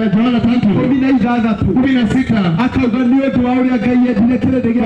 Yohana 3:16 akauganiwe tuwauri agaye dilekele dege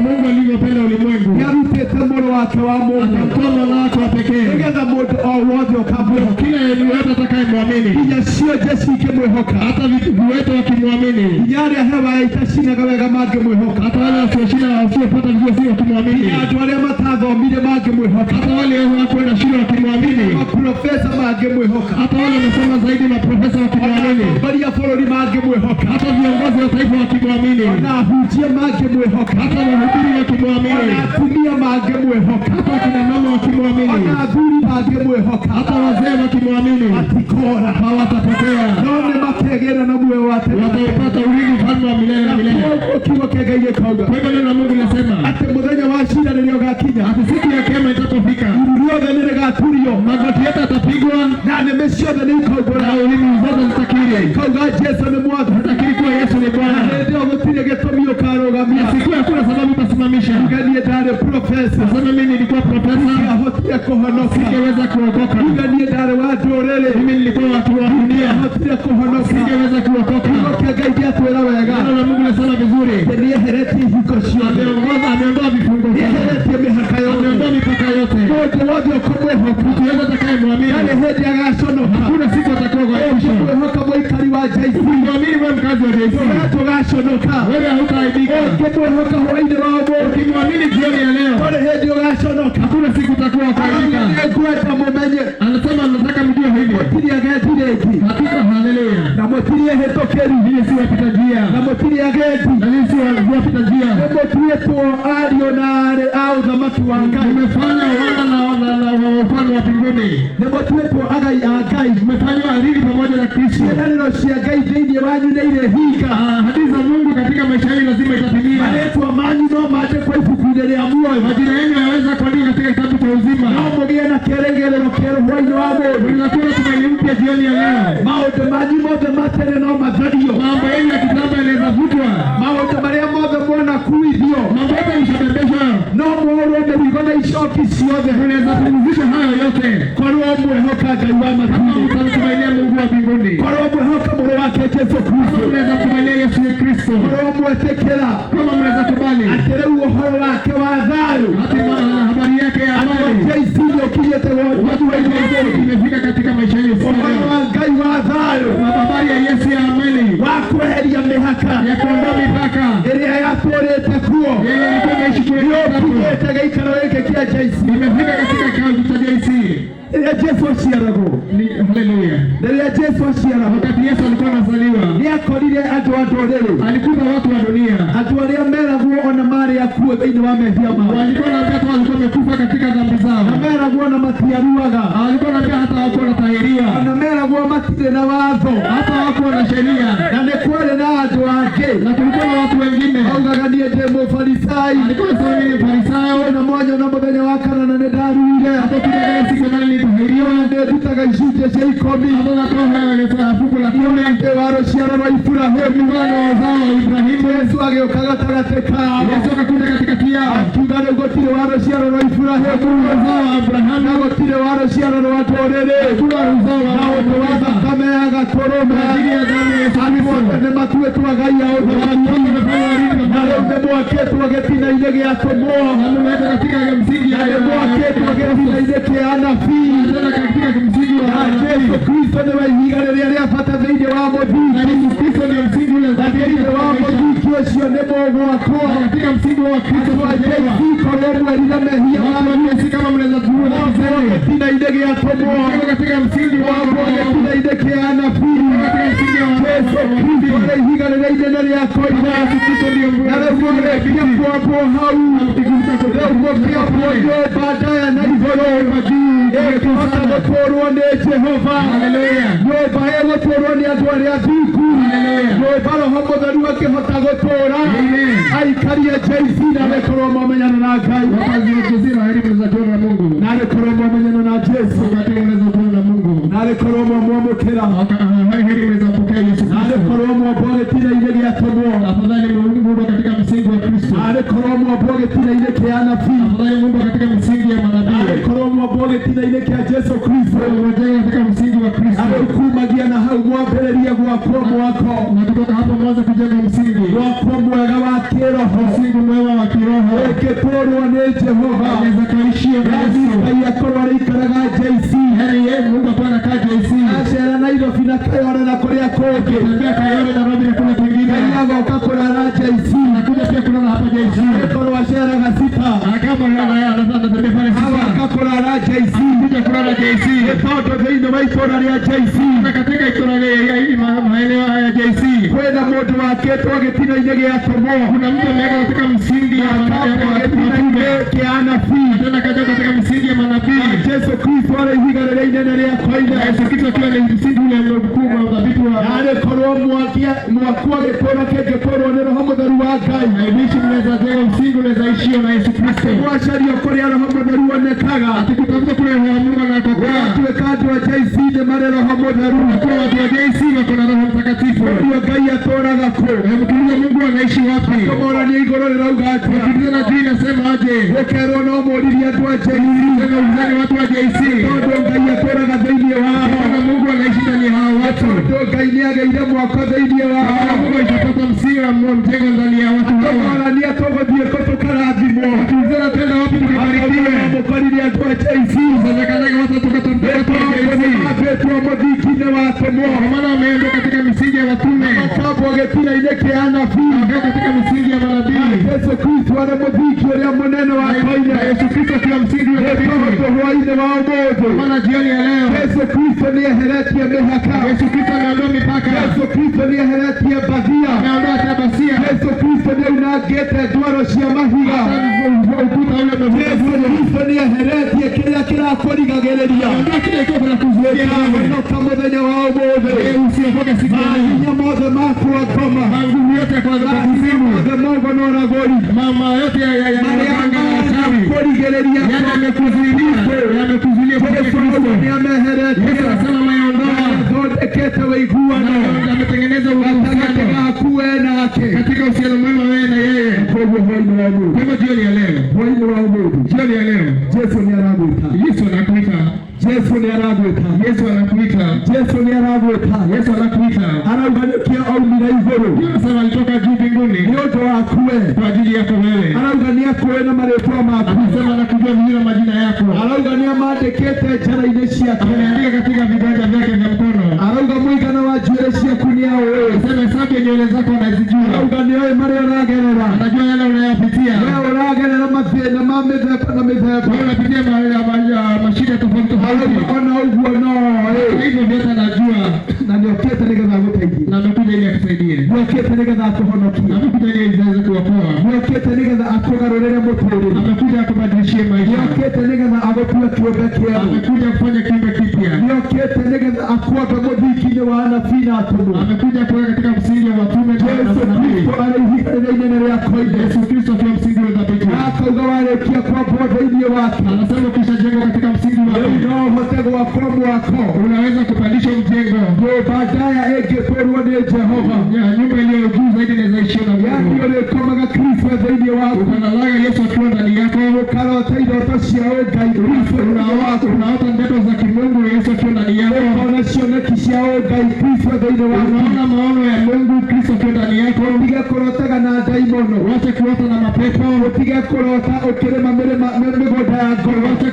Mungu alivyopenda ulimwengu yarutete mwana wake wa Mungu akamtoa mwana wake wa pekee ngetha mundu o wothe ukabwira kila yeyote atakayemwamini inya cio Jesu ikimwihoka hata viwete wakimwamini inyari hewa itacinaga wega mangimwihoka hata wale wasioshinda wasiopata vizuri wakimwamini andu aria matathomire mangimwihoka hata wale hawakwenda shule wakimwamini maprofesa mangimwihoka hata wale wanasoma zaidi maprofesa wakimwamini baria bũrũri mangimwihoka hata viongozi wa taifa wakimwamini na ahunjia mangimwihoka hata wahubiri wakimwamini na atumia mangimwihoka hata kina mama wakimwamini na athuri mangimwihoka hata wazee wakimwamini matikora hawatapotea none makegera na muoyo wake wataupata urithi ufalme wa milele na milele. Kiugo kĩa Ngai gĩkauga Kwa hivyo neno la Mungu linasema atĩ mũthenya wa cira rĩrĩa ũgakinya ati siku ya kema itapofika iru rĩothe nĩrĩgaturio magoti yote yatapigwa na nĩmĩ ciothe nĩikaugũra na ulimi zote zitakiri ikauga Jesu nĩ Mwathani zitakiri kuwa Yesu ni Bwana. hĩndĩ ĩyo gũtirĩ gĩtũmi ũkarũgamia Siku hakuna sababu itasimamisha. niĩ ndarĩ profesa Sasa mimi nilikuwa profesa ahotire kũhonoka singeweza kuokoka. niĩ ndarĩ wa ndũrĩrĩ Mimi nilikuwa watu wa dunia ahotire kũhonoka singeweza kuokoka. Kiugo kĩa Ngai gĩatwĩra wega Neno la Mungu linasema vizuri nĩeheretie ihiko ciothe ameondoa vifungo vyote, nĩeheretie mĩhaka yothe ameondoa mipaka yote. mũndũ wothe ũkũmwĩhoka Mtu yeyote atakayemwamini yarĩ hĩndĩ agaconoka hakuna siku atakuwa kwa mwisho. ũkĩmwĩhoka mũikari wa JC Ukimwamini wewe mkazi wa JC tũgaconoka wewe hautaaibika. ũkĩmwĩhoka hwainĩ wa ũmũthĩ Ukimwamini jioni ya leo kũrĩ hĩndĩ ũgaconoka hakuna siku utakuwa kuaibika. nĩngwenda mũmenye Anasema nataka mjue hivi mũtirĩ agendi rĩngĩ hakika, haleluya, na mũtirĩ hĩtũkĩri hii si wapita njia na mũtirĩ agendi na hii si wapita njia. nĩmũtuĩtwo ariũ na aarĩ a ũthamaki wa Ngai Umefanya wana na ufalme wa mbinguni, nĩmũtuĩtwo agai a Ngai umefanywa hariri pamoja na Kristo. ciĩranĩro cia Ngai thĩinĩ wanyu nĩ irehinga Hadithi za Mungu katika maisha yenu lazima itatimia. marĩtwa manyu no mandĩkwo ibuku-inĩ rĩa muoyo Majina yenu yaweza kuandikwa katika kitabu cha uzima. no mũgĩe na kĩĩrĩgĩrĩro kĩerũ hwainĩ wa mũndũ Tunakula tumaini mpya jioni ya leo. maũndũ manyu mothe ma tene no mathario Mambo yenu ya kitambo yanaweza vutwa, maũndũ marĩa mothe mona kuithio mambo yote yameshabebeshwa, no mũhũrwo mĩrigo na icoki ciothe tunaweza kupumzisha hayo yote korwo mwĩhoka Ngai wa kama matumĩ utamtumainia Mungu wa mbinguni, korwo mwĩhoka mũrũ wake Jesũ Kristo unaweza kumtumainia Yesu Kristo, korwo mwĩtĩkĩra kama mnaweza kubali atĩ rĩu ũhoro wake wa thayũ habari yake ya amani JC nĩũkinyĩte wothe imefika katika maisha yetu. ũhoro wa Ngai wa thayũ Habari ya Yesu ya amani wa kweheria mĩhaka ya kuondoa mipaka ĩrĩa yatũrĩte kuo yenye ilikuwa imeishi kule nĩũkinyĩte gĩikaro gĩkĩ kĩa JC imefika katika kaunti cha JC. rĩrĩa Jesũ aciaragwo Haleluya. rĩrĩa Jesũ aciaragwo Wakati Yesu alikuwa anazaliwa nĩakorire andũ a ndũrĩrĩ alikuta watu wa dunia andũ arĩa meragwo ona marĩ akuo thĩinĩ wa mehia mao walikuwa na watu walikuwa wamekufa katika dhambi zao, na meragwo ona matiaruaga walikuwa na hata hawakuwa na tahiria, ona meragwo matirĩ na watho hata hawakuwa na sheria, na nĩ kwarĩ na andũ angĩ na kulikuwa na watu wengine augaga niĩ ndĩ mũfarisai alikuwa sasa ni Farisayo na mwanya na mũthenya wa kana na nĩ ndaruire hapo kile siku nani nitahiriwa ndĩndutaga icunjĩ cia ikũmi hapo natoa ile fungu la 10 ndĩ wa rũciaro rwa Iburahĩmu mwana wa uzao wa Ibrahimu. Yesu agĩũka gatagatĩ kao Yesu akakuja katikati yao akiuga rĩu gũtirĩ wa rũciaro rwa Iburahĩmu uzao wa Abrahamu na gũtirĩ wa rũciaro rwa ndũrĩrĩ kuna uzao na ũndũ wa thakame ya gatũrũme ajili ya damu ya Yesu andũ othe nĩ matuĩtwo agai a ũthamaki na rĩu nĩ mwakĩtwo gĩtina-inĩ gĩa tũmwo ameweka katika msingi na nĩ mwakĩtwo gĩtina-inĩ kĩa anabii tena katika msingi wa na Yesu Kristo nĩwe ihiga rĩrĩa rĩa bata thĩinĩ wa mũthingi Yesu Kristo ndio msingi ule na thĩinĩ wa mũthingi ũcio nĩ mũgwakwo katika msingi wa Kristo korwo mwerire mehia si kama mnaweza kuona gĩtina-inĩ gĩa tũmwo katika msingi wa gĩtina-inĩ kĩa anabii Yesu Kristo nĩ ihiga rĩrĩa inene rĩa koine na rĩu gũgĩkĩambwo hau rĩu gũkĩambwo nyũmba ndaya na igũrũ ĩkĩhota gũtũũrwo nĩ Jehova nyũmba ĩgũtũũrwo nĩ andũ arĩa athingu nyũmba Roho Mũtheru akĩhota gũtũũra aikarie JC na rĩkorwo momenyana na Ngai na rĩkorwo momenyana na Jesu na rĩkorwo mwamũkĩra na rĩkorwo mwambwo gĩtina-inĩ gĩa tũmwo na rĩkorwo mwambwo gĩtina-inĩ kĩa anabii na rĩkorwo mwambwo gĩtina-inĩ kĩa Jesu Kristo na rĩu kumagia na hau wambĩrĩrie gwakwo mwako, na kutoka hapo mwanzo kujenga msingi gwakwo mwega wa kĩroho, msingi mwema wa kiroho ũngĩtũũrwo nĩ Jehova, anaweza kaishia Yesu. Ngai akorwo arĩikaraga JC, Yaani yeye Mungu apana kaa JC acera Nairobi na Kayole na kũrĩa kũngĩ, tembea Kayole na Nairobi na kule kwingine, Ngai agoka kũrara JC, anakuja pia kulala hapa JC, akorwo aceraga Sita, kama anatembea pale agoka kũrara JC, kuja kulala JC, tondũ thĩinĩ wa itũũra rĩa JC na katika itũra hili maeneo haya JC kwĩna mũndũ wakĩtwo gĩtina-inĩ gĩa Tomo, kuna mtu ameweka katika msingi ya gĩtina-inĩ kĩa anabii, tena kaja katika msingi ya manabii. Yesu Kristo arĩ ihiga rĩrĩa inene rĩa koine, Yesu Kristo akiwa ni msingi ule mkuu wa udhabiti wa narĩ korwo mwakwo gĩtũũra kĩngĩtũũrwo nĩ Roho Mũtheru wa Ngai, aibishi mnaweza jenga msingi unaweza ishio na Yesu Kristo, mwacario kũrĩa Roho Mũtheru onekaga, atikutafuta kule Roho Mungu anakokaa, tuĩka andũ a JC nĩ marĩ Roho Mũtheru, kwa watu wa JC wako na Roho Mtakatifu. ndio Ngai atũũraga kũ, Mkiuliza Mungu anaishi wapi? tũmoranie igũrũ rĩrauga atĩa, Mkiuliza na dini nasema aje? gũkerwo no mũũririe andũ a JC, Sema uzani watu wa JC, tondũ Ngai atũũraga thĩinĩ wao, na Mungu anaishi ndani ya hao watu. tondũ Ngai nĩageire mwako thĩinĩ wao, Mungu alipata msingi wa mjengo ndani ya watu hawa. tũmoranie tũgũthiĩ kũ tũkarathimwo, Mkiuliza tena wapi tukibarikiwe? mũkorire andũ a JC, Sadaka watu tukatambua watu wa JC. mabĩtwo mũthingi-inĩ wa Tomo, Kwa maana wameenda katika misingi ya watume, makambwo gĩtina-inĩ kĩa anabii, wakaenda katika misingi ya manabii. Yesu Kristo arĩ mũthingi ũrĩa mũnene wa koine, Na Yesu Kristo kila msingi wa tondũ manabii. hwaĩ-inĩ wa ũmũthĩ Maana jioni ya leo Yesu Kristo nĩeheretie mĩhaka, Yesu Kristo ameondoa mipaka, Yesu Kristo nĩeheretie mbathia, ameondoa tabasia, Yesu Kristo nĩaunangĩte ndwaro cia mahiga, ukuta ule Yesu umevunjwa, Kristo nĩeheretie kĩrĩa kĩrakũrigagĩrĩria, ameondoa kile kiko na kuzuia wewe. gĩkahonoka mũthenya wa ũmũthĩ, Usiogope siku ya leo. mahinya mothe makwa ngoma, Nguvu yote kwa kuzimu, mothe mogonoragũri, mama yote ya marĩa waganga na wachawi, kũrigĩrĩria yale yamekuzuilia kwa Yesu Kristo. nĩameheretie, Yesu anasema ameondoa, athondekete ũiguano na ametengeneza gatagatĩ uhusiano gaku we nake, katika uhusiano mwema wewe na yeye. koguo hwaĩ-inĩ wa ũmũthĩ, Kwa hivyo jioni ya leo, hwaĩ-inĩ wa ũmũthĩ jioni ya leo Yesu nĩaragwĩta, Yesu anakuita, Yesu nĩaragwĩta, Yesu anakuita, Yesu nĩaragwĩta, Yesu anakuita. arauga nĩkĩo aumire igũrũ Anasema alitoka juu mbinguni nĩ ũndũ waku we, kwa ajili yako wewe. arauga nĩakũĩ na marĩtwa maku, Anasema anakujua vizuri majina yako, arauga nĩamandĩkĩte njara-inĩ ciake, ameandika katika viganja vyake vya mkono. arauga mũigana wa njuĩrĩ ciaku nĩaũĩ, Anasema hesabu ya nywele zako anazijua, arauga nĩoĩ marĩa ũragerera, anajua yale unayopitia. we ũragerera mathĩna ma mĩthemba na mĩthemba, Wewe unapitia mashida tofauti tofauti, ona ũguo no kwa hivyo vyote anajua, na nĩokĩte nĩgetha gũteithia, na amekuja ili akusaidie, nĩokĩte nĩgetha akũhonokie, amekuja ili aweze kuokoa, nĩokĩte nĩgetha akũgarũrĩre mũtũũrĩre, amekuja akubadilishie maisha, nĩokĩte nĩgetha agũtue kĩũmbe kĩerũ, amekuja kufanya kiumbe kipya, nĩokĩte nĩgetha akuambe mũthingi-inĩ wa anabii na atũmwo. amekuja kuweka katika msingi wa watume na Yesu manabii. Kristo arĩ ihiga rĩrĩa inene rĩa koine, Yesu Kristo akiwa msingi wa dhabiti, na akauga warĩkia kwambwo thĩinĩ wake, anasema ukishajengwa katika msingi rĩu wake no ũhote gwakwo mwako, unaweza kupandisha mjengo. nyũmba ndaya ĩngĩtũũrwo nĩ Jehova, Nyumba iliyo juu zaidi inaweza ishia na yani Mungu. ũrĩkomaga Kristo thĩinĩ waku, Ukanalaga Yesu akiwa ndani yako, ũkarota iroto cia ũngai Kristo thĩinĩ waku, unaota ndoto za kimungu Yesu akiwa ndani yako, ũkona cioneki cia ũngai Kristo thĩinĩ waku, unaona maono ya Mungu Kristo akiwa ndani yako. ũtige kũrotaga na ndaimono, Wacha kuota na mapepo, ũtige kũrota ũkĩrĩma mĩgũnda ya ngoro, wacha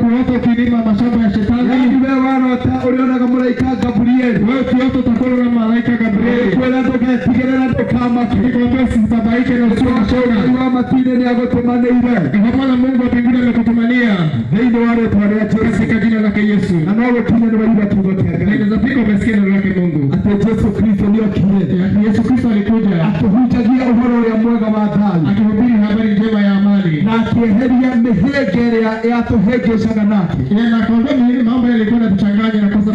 kuota ukilima mashamba ya shetani. yani we warota ũrĩonaga mũraika Gabrieli, Wewe ukiota utakuwa na malaika Gabrieli, kwĩra ndũgetigĩre na ndũkamake, akikwambia usitabaike na usiwe na shoga, Ngai wa matu-inĩ nĩagũtũmanĩire kwa maana Mungu wa mbinguni amekutumania thĩinĩ wa rĩĩtwa rĩa Jesũ, katika jina lake Yesu. na no gũkinye nĩ waiga kiugo kĩa Na Ngai inaweza fika umesikia neno lake Mungu, atĩ Jesũ Kristo nĩokire Yesu Kristo alikuja akĩhunjagia ũhoro ũrĩa mwega wa thayũ, akihubiri habari njema ya amani, na akĩeheria mĩhĩnga ĩrĩa yatũhĩngĩcaga nake, na akaondoa mambo yalikuwa yanatuchanganya na kosa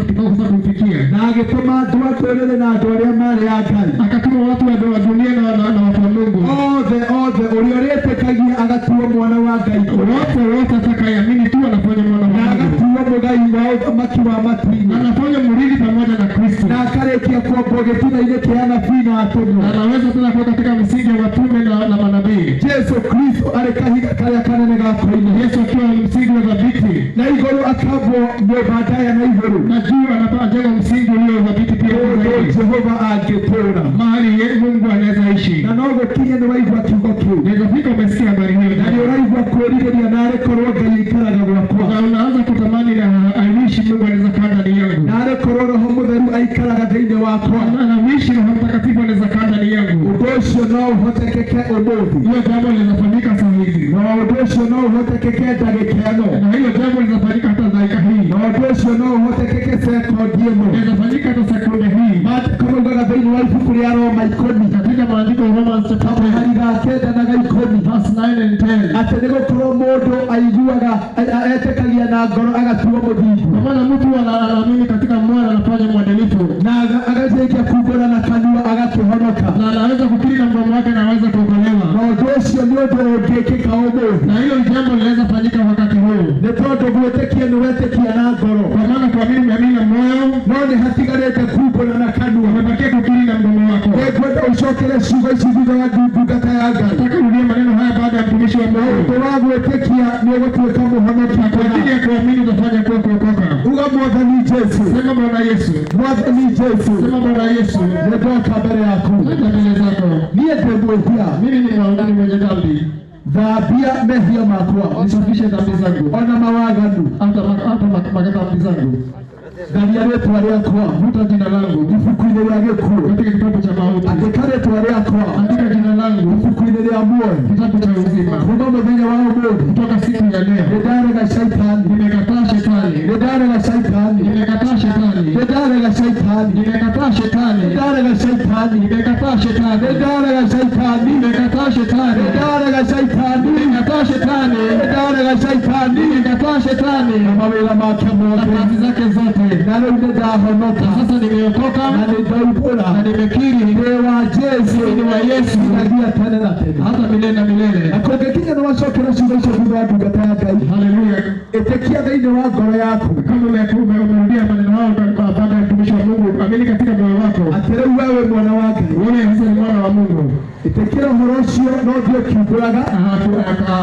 kumfikia, na agĩtũma andũ a ndũrĩrĩ na andũ arĩa marĩ a Ngai akatuma watu wa dunia na watu wa Mungu othe ũrĩa ũrĩtĩkagia agatuo mwana wa Ngai, wote atakayeamini tu anafanya mwana wa na Mungu, agatuo mũgai wa ũthamaki wa matu-inĩ, anafanya murithi pamoja na Kristo, na akarĩkia kuombwo gĩtina-inĩ kĩa anabii na atũmwo. anaweza tena kuwa katika misingi ya watume na manabii. Jesũ Kristo arĩ kahiga karĩa kanene ga koine, Yesu akiwa msingi wa dhabiti, na igũrũ akambwo nyũmba ndaya na igũrũ, na juu anajenga msingi ulio thabiti pia zaidi. Jehova angetura Mahali Mungu anaweza ishi. na nogo kinye ni waigwa kiugo kiu Nikafika umesikia habari hiyo. na ndio raigwa kwĩrirĩria narĩ korwo Ngai aikaraga gwakwa Na unaanza kutamani na aishi Mungu anaweza kaa ndani yangu. narĩ korwo Roho Mũtheru aikaraga thĩinĩ wakwa Na aishi Roho Mtakatifu anaweza kaa ndani yangu. ũndũ ũcio no ũhotekeke ũmũthĩ Hiyo jambo linafanyika saa hizi. na ũndũ ũcio no ũhotekeke ndagĩka ĩno Na hiyo jambo linafanyika hata dakika hii. na ũndũ ũcio no ũhotekeke sekondi ĩno Linafanyika hata sekunde hii. maandĩko maugaga thĩinĩ wa ibuku rĩa Roma 10 Katika maandiko ya Romans chapter 10 kahari ga kenda na ga 10 verse 9 and 10. atĩ nĩ gũkorwo mũndũ aiguaga etĩkagia na ngoro agatuo mũthingu Kwa maana mtu anaamini katika moyo anafanya mwadilifu. na agacenjia kumbũra na kanua agakĩhonoka Na anaweza kukiri na mdomo wake na anaweza kuokolewa. na ũndũ ũcio nĩ ũndũ ũngĩkĩka ũmũthĩ Na hilo jambo linaweza fanyika wakati huu. nĩ tondũ gwĩtĩkia nĩ wetĩkia na ngoro Kwa maana kuamini umeamini na moyo, no nĩ hatigarĩte kumbũra na kanua umebakia kukiri na mdomo wako. nĩngwenda ũcokere ciugo ici thutha wa ndungata ya Ngai Nataka urudie maneno haya baada ya mtumishi wa Mungu. ũndũ wa gwĩtĩkia nĩ ũgũtuĩka mũhonokia Kwa ajili ya kuamini utafanya kuwa kuokoka. uga Mwathani Jesu Sema Bwana Yesu. Mwathani Jesu Sema Bwana Yesu. nĩndoka mbere yaku Leta mbele zako. niĩ ndĩ mwĩhia Mimi ni mwanadamu mwenye dhambi. thambia mehia makwa Nisafishe dhambi zangu. ona mawaganu Hata dhambi zangu. tharia rĩtwa rĩakwa Vuta jina langu ibuku-inĩ rĩa gĩkuũ katika kitabu cha mauti. andĩka rĩtwa rĩakwa Andika jina langu ibuku-inĩ rĩa muoyo kitabu cha uzima. kuuma mũthenya wa ũmũthĩ Kutoka siku ya leo nĩndarega shaitani nimekataa shetani. nĩndarega shaitani Nimekataa shetani. nĩndarega shaitani Nimekataa shetani. nĩndarega shaitani Nimekataa shetani. nĩndarega shaitani Nimekataa shetani. nĩndarega shaitani Nimekataa shetani. nĩndarega shaitani Nimekataa shetani na mawĩra make na mothe kazi zake zote. na rĩu nĩndahonoka Na sasa nimeokoka na nĩndaugũra na nimekiri ndĩ wa Jesu ni wa Yesu nginyagia tene na tene hata milele na milele. na kũngĩkinya nĩ wacokera ciugo icio thutha wa ndungata ya Ngai Haleluya. ĩtĩkia thĩinĩ wa ngoro yaku Kama umerudia maneno hayo baada ya mtumishi wa Mungu, amini katika moyo wako. atĩ rĩu wewe mwana wa Ngai Wewe sasa ni mwana wa Mungu. ĩtĩkĩra ũhoro ũcio no thiĩ ũkiumbũraga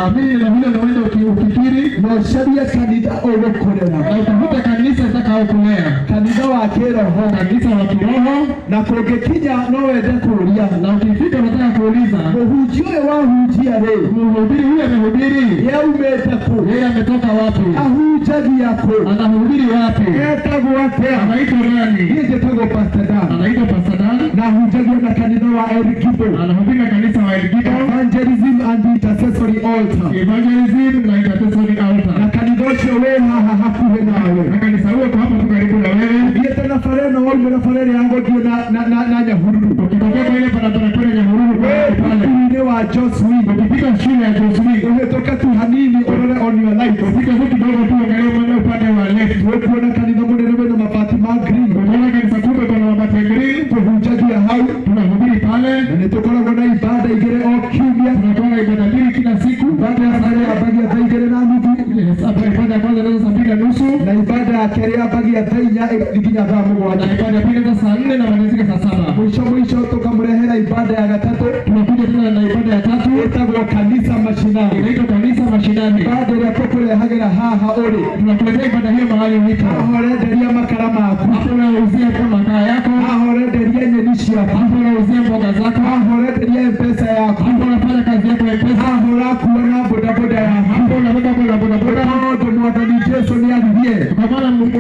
Amini na vile unaenda ukikiri na ũcarie kanitha ũgũkũrera na utafuta kanisa itakayokulea. kanitha wa kĩroho Kanisa la kiroho, na kũngĩkinya no wende kũũria na ukifika unataka kuuliza mũhunjia ũyũ wahunjia rĩ mhubiri huyu amehubiri, yaumĩte kũ yeye ametoka wapi? ahunjagia kũ Anahubiri wapi? etagwo atĩa Anaitwa nani? niĩ njĩtagwo Pastor Dan Anaitwa Pastor Dan. na hunjagia na kanitha wa Elgido Anahubiri na kanisa wa Elgido, Evangelism and Intercessory Altar Evangelism na Intercessory na Altar. kanitha ũcio wĩ haha hakuhĩ nawe Na kanisa huo kwa hapa tu karibu na wewe. thiĩte na bara ĩno waumĩra bara ĩrĩa ya gũthiĩ na Nyahururu Ukitokea kwa ile barabara kwenda Nyahururu pale, thukuru-inĩ wa Josephine ukifika shule ya Josephine, ũhĩtũke tu hanini ũrore on your right ukifika tu kidogo tu angalia mwende upande wa left. ũkuona kanitha mũnene wĩna mabati ma green Unaona kanisa kubwa kuna mabati ya green, tũhunjagia hau tunahubiri pale. na nĩtũkoragwo na ibada igĩrĩ o kiumia Tunatoa ibada mbili kila siku. ibada ya mbere yambagia thaa igĩrĩ na nuthu Ibada ya kwanza inaanza saa 2:30 na ibada ya kerĩ yambagia thaa inya ĩgathiĩ nginya thaa na mũgwanja ibada ya pili inaanza saa 4 na inamalizika saa 7. mũico tũkamũrehera ibada ya gatatũ Tunakuja tena na ibada ya tatu ĩtagwo kanitha mashinani inaitwa kanisa mashinani. ibada ĩrĩa tũkũrehagĩra haha ũrĩ Tunakuletea ibada hiyo mahali ulipo. haha ũrenderia makara maku Hapo unauzia kwa makaa yako, haha ũrenderia nyeni ciaku hapo unauzia mboga zako, haha ũrenderia mpesa yaku hapo unafanya kazi yako ya pesa, haha ũrakua na bodaboda yaku hapo unabeba kwa bodaboda. tondũ Mwathani Jesu nĩ aririe Kwa maana Mungu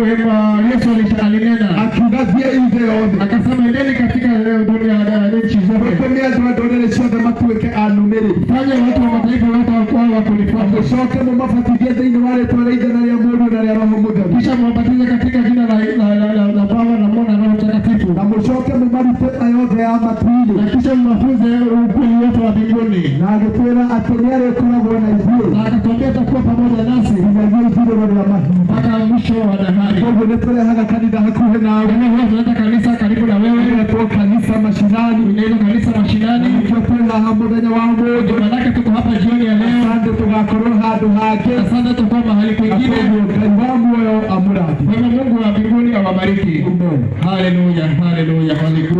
Yesu alinena akiuga thiĩ ithe yothe akasema, endeni katika dunia ya nchi zote, tũme andũ a ndũrĩrĩ ciothe matuĩke anũmĩrĩri fanye watu wa mataifa wote wakuwa wakunifuata, mũcoke mũmabatithie thĩinĩ wa rĩtwa rĩa Ithe na rĩa Mũriũ na rĩa Roho Mũtheru kisha mwabatize katika jina la Baba na Mwana na Roho Mtakatifu, na mũcoke mũmarute na yothe ya matu-inĩ na kisha mwafunze ukweli wote wa mbinguni. na agĩtwĩra atĩ nĩ arĩkoragwo na ithuĩ Na akatuambia atakuwa pamoja nasi nginyagia ithirĩro rĩa mahinda mpaka mwisho wa dahari. koguo nĩ tũrehaga kanitha hakuhĩ nawe Kwa hiyo tunaleta kanisa karibu na wewe, ĩretwo kanitha mashinani inaitwa kanisa mashinani. nĩkĩo twĩ haha mũthenya wa ũmũthĩ Maanake tuko hapa jioni ya leo, sande tũgakorwo handũ hangĩ na sasa tuko mahali kwingine. koguo Ngai wa muoyo amũrathime. Kwa hivyo Mungu wa mbinguni awabariki. Amen. Haleluya, haleluya, haleluya.